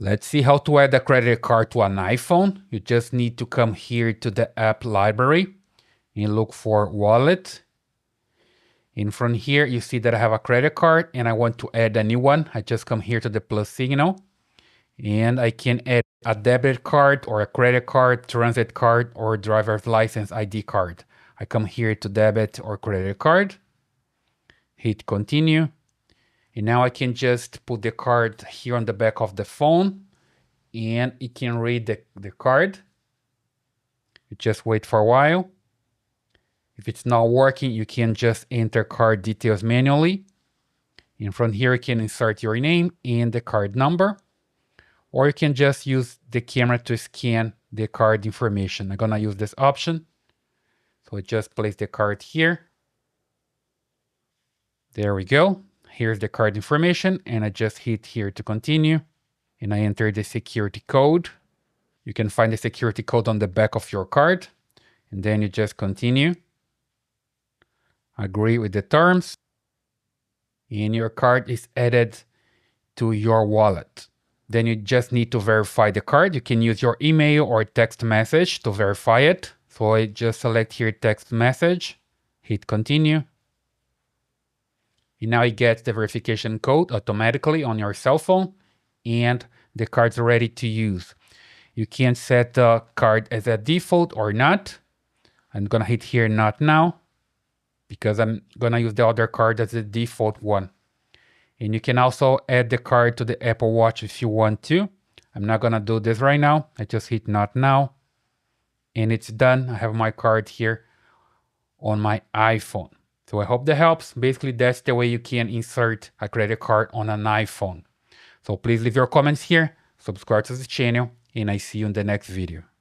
Let's see how to add a credit card to an iPhone. You just need to come here to the app library and look for wallet. In front here, you see that I have a credit card and I want to add a new one. I just come here to the plus signal and I can add a debit card or a credit card, transit card, or driver's license ID card. I come here to debit or credit card, hit continue. And now I can just put the card here on the back of the phone and it can read the card. You just wait for a while. If it's not working, you can just enter card details manually. In front here, you can insert your name and the card number, or you can just use the camera to scan the card information. I'm gonna use this option. So I just place the card here. There we go. Here's the card information and I just hit here to continue and I enter the security code. You can find the security code on the back of your card and then you just continue. Agree with the terms and your card is added to your wallet. Then you just need to verify the card. You can use your email or text message to verify it. So I just select here text message, hit continue. And now you get the verification code automatically on your cell phone and the card's ready to use. You can set the card as a default or not. I'm gonna hit here not now because I'm gonna use the other card as the default one. And you can also add the card to the Apple Watch if you want to. I'm not gonna do this right now. I just hit not now and it's done. I have my card here on my iPhone. So I hope that helps. Basically, that's the way you can insert a credit card on an iPhone. So please leave your comments here, subscribe to the channel, and I see you in the next video.